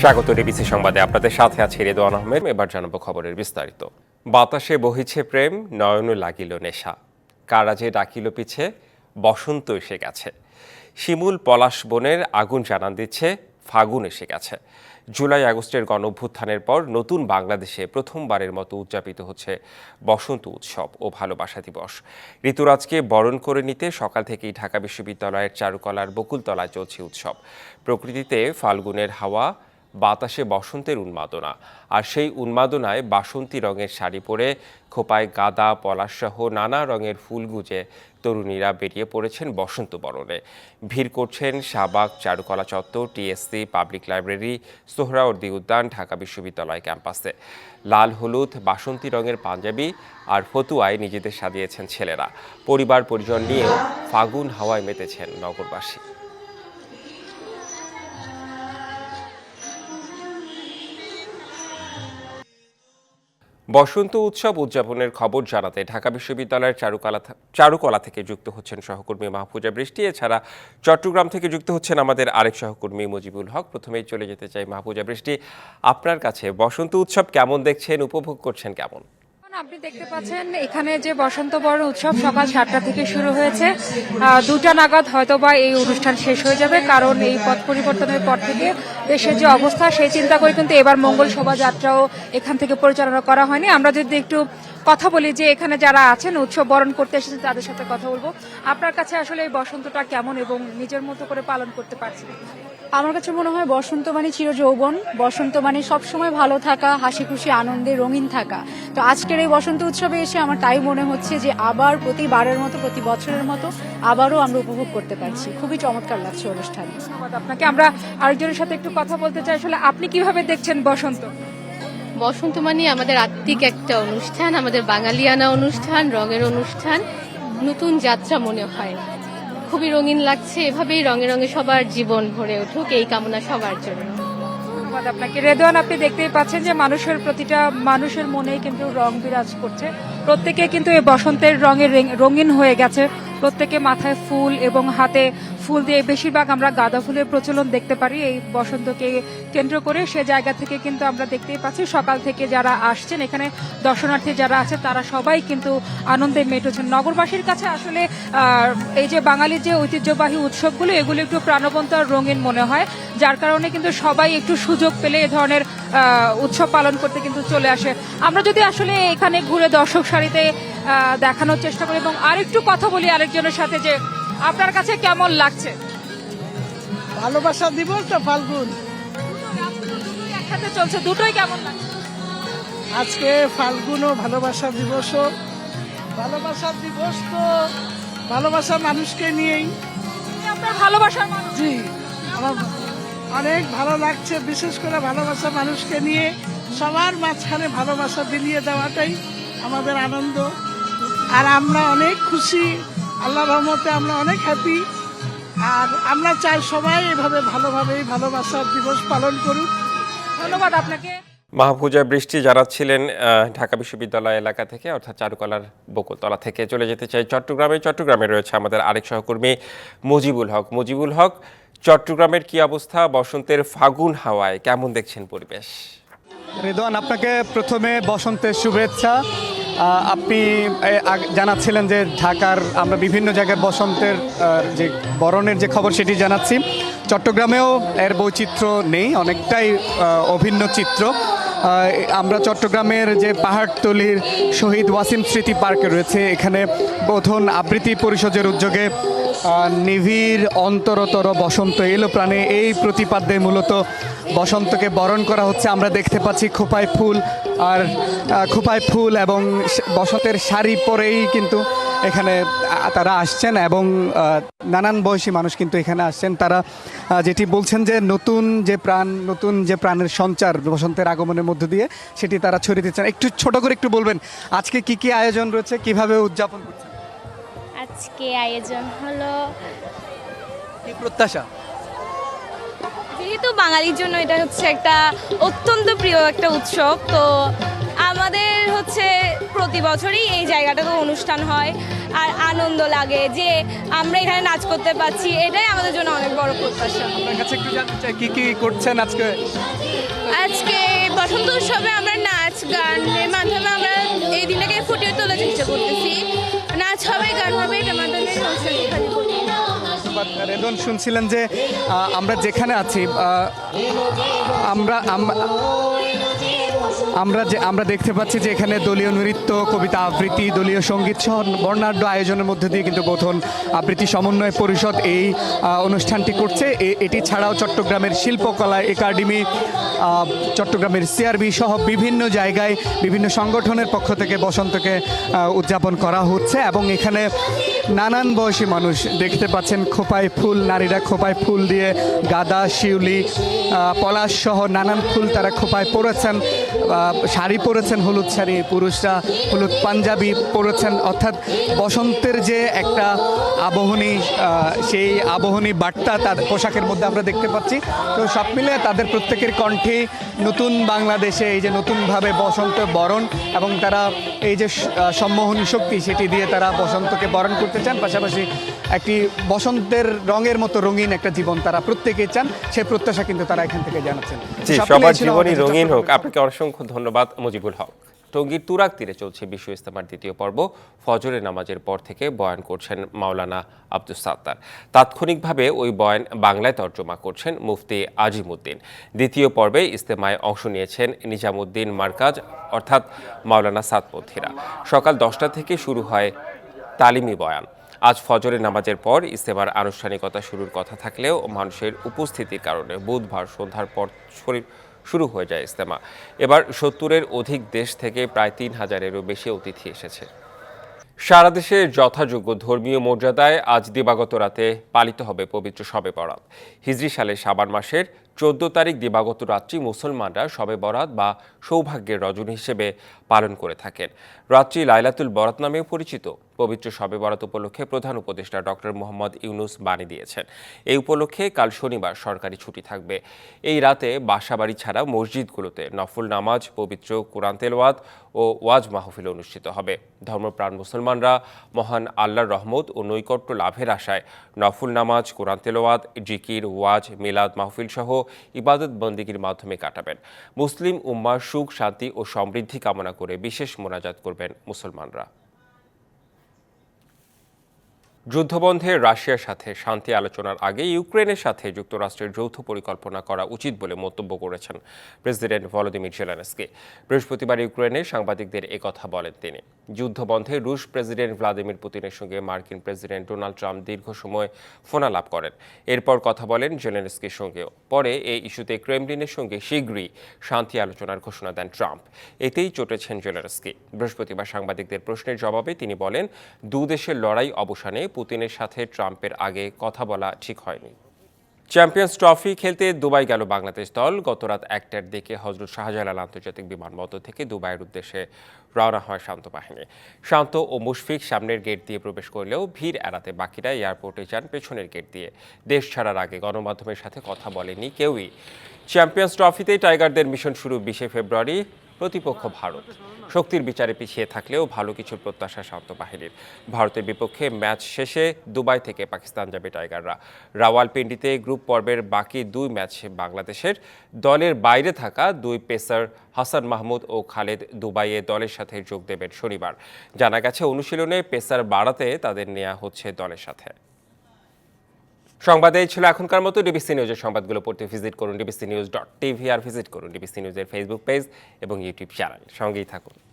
স্বাগত ডিবিসি সংবাদে আপনাদের সাথে আছে রেদওয়ান আহমেদ। এবার জানাবো খবরের বিস্তারিত। বাতাসে বহিছে প্রেম, নয়ন লাগিল নেশা, কারাজে ডাকিল পিছে, বসন্ত এসে গেছে। শিমুল পলাশ বনের আগুন জানান দিচ্ছে ফাগুন এসে গেছে। জুলাই আগস্টের গণঅভ্যুত্থানের পর নতুন বাংলাদেশে প্রথমবারের মতো উদযাপিত হচ্ছে বসন্ত উৎসব ও ভালোবাসা দিবস। ঋতুরাজকে বরণ করে নিতে সকাল থেকেই ঢাকা বিশ্ববিদ্যালয়ের চারুকলার বকুলতলায় চলছে উৎসব। প্রকৃতিতে ফাল্গুনের হাওয়া, বাতাসে বসন্তের উন্মাদনা, আর সেই উন্মাদনায় বাসন্তী রঙের শাড়ি পরে খোপায় গাঁদা, পলাশসহ নানা রঙের ফুল গুজে তরুণীরা বেরিয়ে পড়েছেন বসন্ত বরণে। ভিড় করছেন শাহবাগ, চারুকলা চত্বর, টিএসসি, পাবলিক লাইব্রেরি, সোহরাওয়ার্দী উদ্যান, ঢাকা বিশ্ববিদ্যালয় ক্যাম্পাসে। লাল হলুদ বাসন্তী রঙের পাঞ্জাবি আর ফতুয়ায় নিজেদের সাজিয়েছেন ছেলেরা। পরিবার পরিজন নিয়েও ফাগুন হাওয়ায় মেতেছেন নগরবাসী। বসন্ত উৎসব উদযাপনের খবর জানাতে ঢাকা বিশ্ববিদ্যালয়ের চারুকলা থেকে যুক্ত হচ্ছেন সহকর্মী মাহফুজা বৃষ্টি। এছাড়া চট্টগ্রাম থেকে যুক্ত হচ্ছেন আমাদের আরেক সহকর্মী মুজিবুল হক। প্রথমেই চলে যেতে চাই মাহফুজা বৃষ্টি, আপনার কাছে বসন্ত উৎসব কেমন দেখছেন, উপভোগ করছেন কেমন? আপনি দেখতে পাচ্ছেন এখানে যে বসন্ত বরণ উৎসব সকাল 7টা থেকে শুরু হয়েছে। 2টা নাগাদ হয়তোবা এই অনুষ্ঠান শেষ হয়ে যাবে, কারণ এই পথ পরিবর্তনের পর থেকে দেশের যে অবস্থা সেই চিন্তা করে কিন্তু এবার মঙ্গল শোভাযাত্রাও এখান থেকে পরিচালনা করা হয়নি। আমরা যদি একটু কথা বলি যে এখানে যারা আছেন উৎসব বরণ করতে এসেছেন তাদের সাথে কথা বলবো। আপনার কাছে আসলে এই বসন্তটা কেমন এবং নিজের মতো করে পালন করতে পারছেন? আমার কাছে মনে হয় বসন্ত মানে চিরযৌবন, বসন্ত মানে সবসময় ভালো থাকা, হাসি খুশি আনন্দে রঙিন থাকা। তো আজকের এই বসন্ত উৎসবে এসে আমার তাই মনে হচ্ছে যে আবার প্রতিবারের মতো, প্রতি বছরের মতো আবারও আমরা উপভোগ করতে পারছি। খুবই চমৎকার লাগছে অনুষ্ঠান। ধন্যবাদ আপনাকে। আমরা আরেকজনের সাথে একটু কথা বলতে চাই, আসলে আপনি কিভাবে দেখছেন বসন্ত? বসন্ত মানে আমাদের আত্মিক একটা অনুষ্ঠান, আমাদের বাঙালিয়ানা অনুষ্ঠান, রঙের অনুষ্ঠান, নতুন যাত্রা মনে হয়। খুবই রঙিন লাগছে। এভাবেই রঙে রঙে সবার জীবন ভরে উঠুক, এই কামনা সবার জন্য। ধন্যবাদ আপনাকে। রেদওয়ান, আপনি দেখতেই পাচ্ছেন যে প্রতিটা মানুষের মনেই কিন্তু রং বিরাজ করছে। প্রত্যেকে কিন্তু এই বসন্তের রঙে রঙিন হয়ে গেছে। প্রত্যেকে মাথায় ফুল এবং হাতে ফুল দিয়ে, বেশিরভাগ আমরা গাঁদা ফুলের প্রচলন দেখতে পারি এই বসন্তকে কেন্দ্র করে। সে জায়গা থেকে কিন্তু আমরা দেখতেই পাচ্ছি সকাল থেকে যারা আসছেন এখানে দর্শনার্থী যারা আছে তারা সবাই কিন্তু আনন্দে মেতেছেন। নগরবাসীর কাছে আসলে এই যে বাঙালির যে ঐতিহ্যবাহী উৎসবগুলো এগুলো একটু প্রাণবন্ত আর রঙিন মনে হয়, যার কারণে কিন্তু সবাই একটু সুযোগ পেলে এ ধরনের উৎসব পালন করতে কিন্তু চলে আসে। আমরা যদি আসলে এখানে ঘুরে দর্শক সারিতে দেখানোর চেষ্টা করি এবং আরেকটু কথা বলি আরেকজনের সাথে যে আপনার কাছে কেমন লাগছে? ভালোবাসা দিবস তো ফাল্গুন একসাথে চলছে, দুটোই কেমন লাগছে? আজকে ফাল্গুন ও ভালোবাসা দিবসও। ভালোবাসার দিবস তো ভালোবাসা মানুষকে নিয়েই। আপনার ভালোবাসার মানুষ? জি, আমার অনেক ভালো লাগছে, বিশেষ করে ভালোবাসা মানুষকে নিয়ে সবার মাঝখানে ভালোবাসা বিলিয়ে দেওয়াটাই আমাদের আনন্দ। আর আমরা অনেক খুশি, আল্লাহর রহমতে আমরা অনেক হ্যাপি। আর আমরা চাই সবাই এভাবে ভালোভাবেই ভালোবাসার দিবস পালন করুক। ধন্যবাদ আপনাকে। মাহফুজা বৃষ্টি জানাচ্ছিলেন ঢাকা বিশ্ববিদ্যালয় এলাকা থেকে, অর্থাৎ চারুকলার বকুলতলা থেকে। চলে যেতে চাই চট্টগ্রামে রয়েছে আমাদের আরেক সহকর্মী মুজিবুল হক। মুজিবুল হক, চট্টগ্রামের কি অবস্থা? বসন্তের ফাগুন হাওয়ায় কেমন দেখছেন পরিবেশ? রেদওয়ান, আপনাকে প্রথমে বসন্তের শুভেচ্ছা। আপনি জানাচ্ছিলেন যে ঢাকার আমরা বিভিন্ন জায়গায় বসন্তের যে বরণের যে খবর সেটি জানাচ্ছি। চট্টগ্রামেও এর বৈচিত্র্য নেই, অনেকটাই অভিন্ন চিত্র। আমরা চট্টগ্রামের যে পাহাড়তলির শহীদ ওয়াসিম স্মৃতি পার্কে রয়েছে, এখানে বোধন আবৃত্তি পরিষদের উদ্যোগে নিবিড় অন্তরতর বসন্ত এলো প্রাণে এই প্রতিপাদ্যে মূলত বসন্তকে বরণ করা হচ্ছে। আমরা দেখতে পাচ্ছি খোপায় ফুল এবং বসন্তের শাড়ি পরেই কিন্তু এখানে তারা আসছেন এবং নানান বয়সী মানুষ কিন্তু এখানে আসছেন। তারা যেটি বলছেন যে নতুন যে প্রাণের সঞ্চার বসন্তের আগমনের মধ্য দিয়ে সেটি তারা ছড়িয়ে দিচ্ছেন। একটু ছোট করে একটু বলবেন আজকে কি কি আয়োজন রয়েছে, কিভাবে উদযাপন করছেন? আজকে আয়োজন হলো, কি প্রত্যাশা? যেহেতু বাঙালির জন্য এটা হচ্ছে একটা অত্যন্ত প্রিয় একটা উৎসব, তো আমাদের হচ্ছে প্রতি বছরই এই জায়গাটাতে অনুষ্ঠান হয় আর আনন্দ লাগে যে আমরা এখানে নাচ করতে পারছি, এটাই আমাদের জন্য অনেক বড় প্রত্যাশা। আপনার কাছে একটু জানতে চাই কি কি করছেন আজকে? আজকে বসন্ত উৎসবে আমরা নাচ গানের মাধ্যমে আমরা এই দিনটাকে ফুটিয়ে তোলার চেষ্টা করতেছি। নাচ হবে, গান হবে, এটার মাধ্যমে অনুষ্ঠান এখানে করবো। রেদন, শুনছিলেন যে আমরা যেখানে আছি আমরা দেখতে পাচ্ছি যে এখানে দলীয় নৃত্য, কবিতা আবৃত্তি, দলীয় সঙ্গীত সহ বর্ণাঢ্য আয়োজনের মধ্যে দিয়ে কিন্তু বোধন আবৃত্তি সমন্বয় পরিষদ এই অনুষ্ঠানটি করছে। এটি ছাড়াও চট্টগ্রামের শিল্পকলা একাডেমি, চট্টগ্রামের সিআরবি সহ বিভিন্ন জায়গায় বিভিন্ন সংগঠনের পক্ষ থেকে বসন্তকে উদযাপন করা হচ্ছে এবং এখানে নানান বয়সী মানুষ দেখতে পাচ্ছেন খোপায় ফুল, নারীরা খোপায় ফুল দিয়ে গাঁদা, শিউলি, পলাশ সহ নানান ফুল তারা খোপায় পরেছেন, শাড়ি পরেছেন হলুদ শাড়ি, পুরুষরা হলুদ পাঞ্জাবি পরেছেন, অর্থাৎ বসন্তের যে একটা আবহনী, সেই আবহনী বার্তা তার পোশাকের মধ্যে আমরা দেখতে পাচ্ছি। তো সব মিলে তাদের প্রত্যেকের কণ্ঠে নতুন বাংলাদেশে এই যে নতুনভাবে বসন্ত বরণ এবং তারা এই যে সম্মোহনী শক্তি সেটি দিয়ে তারা বসন্তকে বরণ করতে চান, পাশাপাশি একটি বসন্তের রঙের মতো রঙিন একটা জীবন তারা প্রত্যেকে চান, সে প্রত্যাশা কিন্তু তারা এখান থেকে জানাচ্ছেন। জি, সবার জীবনই রঙিন হোক। আপনাকে অসংখ্য ধন্যবাদ মুজিবুল হক। টঙ্গীর তুরাগ তীরে চলছে বিশ্ব ইজতেমার দ্বিতীয় পর্ব। ফজরের নামাজের পর থেকে বয়ান করছেন মাওলানা আব্দুস সাত্তার। তাৎক্ষণিকভাবে ওই বয়ান বাংলায় তর্জমা করছেন মুফতি আজিমউদ্দিন। দ্বিতীয় পর্বে ইজতেমায় অংশ নিয়েছেন নিজামুদ্দিন মারকাজ অর্থাৎ মাওলানা সাতপন্থীরা। সকাল 10টা থেকে শুরু হয় তালিমি বয়ান। আজ ফজরের নামাজের পর ইজতেমার আনুষ্ঠানিকতা শুরুর কথা থাকলেও মানুষের উপস্থিতির কারণে বুধবার সন্ধ্যার পর শুরু হয়ে যায় ইজতেমা। এবার 70-এর অধিক দেশ থেকে প্রায় 3000-এরও বেশি অতিথি এসেছে। সারা দেশে যথাযোগ্য ধর্মীয় মর্যাদায় আজ দিবাগত রাতে পালিত হবে পবিত্র শবে বরাত। হিজরি সালের শাবান মাসের 14 তারিখ দিবাগত রাত্রি মুসলমানরা শবে বরাত বা সৌভাগ্যের রজনী হিসেবে পালন করে থাকেন। রাত্রি লাইলাতুল বরাত নামেও পরিচিত। পবিত্র শবে বরাত উপলক্ষে প্রধান উপদেষ্টা ডক্টর মোহাম্মদ ইউনুস বাণী দিয়েছেন। এই উপলক্ষে কাল শনিবার সরকারি ছুটি থাকবে। এই রাতে বাসাবাড়ি ছাড়া মসজিদগুলোতে নফল নামাজ, পবিত্র কোরআন তেলাওয়াত ও ওয়াজ মাহফিল অনুষ্ঠিত হবে। ধর্মপ্রাণ মুসলমানরা মহান আল্লাহর রহমত ও নৈকট্য লাভের আশায় নফল নামাজ, কোরআন তেলাওয়াত, জিকির, ওয়াজ, মিলাদ মাহফিল সহ ইবাদত বন্দেগীর মাধ্যমে কাটাবেন। মুসলিম উম্মার সুখ, শান্তি ও সমৃদ্ধি কামনা করে বিশেষ মোনাজাত করবেন মুসলমানরা। যুদ্ধবন্ধে রাশিয়ার সাথে শান্তি আলোচনার আগে ইউক্রেনের সাথে যুক্তরাষ্ট্রের যৌথ পরিকল্পনা করা উচিত বলে মন্তব্য করেছেন প্রেসিডেন্ট ভলোদিমির জেলেনস্কি। বৃহস্পতিবার ইউক্রেনে সাংবাদিকদের একথা বলেন তিনি। যুদ্ধবন্ধে রুশ প্রেসিডেন্ট ভ্লাদিমির পুতিনের সঙ্গে মার্কিন প্রেসিডেন্ট ডোনাল্ড ট্রাম্প দীর্ঘ সময় ফোনালাপ করেন। এরপর কথা বলেন জেলেনস্কির সঙ্গেও। পরে এই ইস্যুতে ক্রেমলিনের সঙ্গে শীঘ্রই শান্তি আলোচনার ঘোষণা দেন ট্রাম্প। এতেই চটেছেন জেলেনস্কি। বৃহস্পতিবার সাংবাদিকদের প্রশ্নের জবাবে তিনি বলেন, দুদেশের লড়াই অবসানে পুতিনের সাথে ট্রাম্পের আগে কথা বলা ঠিক হয়নি। চ্যাম্পিয়ন্স ট্রফি খেলতে দুবাই গেল বাংলাদেশ দল। গতরাত 1টার দিকে হযরত শাহজালাল আন্তর্জাতিক বিমানবন্দর থেকে দুবাইয়ের উদ্দেশ্যে রওনা হয় শান্ত বাহিনী। শান্ত ও মুশফিক সামনের গেট দিয়ে প্রবেশ করলেও ভিড় এড়াতে বাকিরা এয়ারপোর্টে যান পেছনের গেট দিয়ে। দেশ ছাড়ার আগে গণমাধ্যমের সাথে কথা বলেনি কেউই। চ্যাম্পিয়ন্স ট্রফিতে টাইগারদের মিশন শুরু 20 ফেব্রুয়ারি। প্রতিপক্ষ ভারত। শক্তির বিচারে পিছিয়ে থাকলেও ভালো কিছুর প্রত্যাশা শান্ত বাহিনীর। ভারতের বিপক্ষে ম্যাচ শেষে দুবাই থেকে পাকিস্তান যাবে টাইগাররা। রাওয়ালপিন্ডিতে গ্রুপ পর্বের বাকি 2 ম্যাচ বাংলাদেশের। দলের বাইরে থাকা 2 পেসার হাসান মাহমুদ ও খালেদ দুবাইয়ে দলের সাথে যোগ দেবেন শনিবার। জানা গেছে অনুশীলনে পেসার বাড়াতে তাদের নেওয়া হচ্ছে দলের সাথে। সংবাদে ছিল এখনকার মতো। ডিবিসি নিউজের সংবাদগুলো পড়তে ভিজিট করুন dbcnews.tv আর ভিজিট করুন ডিবিসি নিউজের ফেসবুক পেজ এবং ইউটিউব চ্যানেল। সঙ্গেই থাকুন।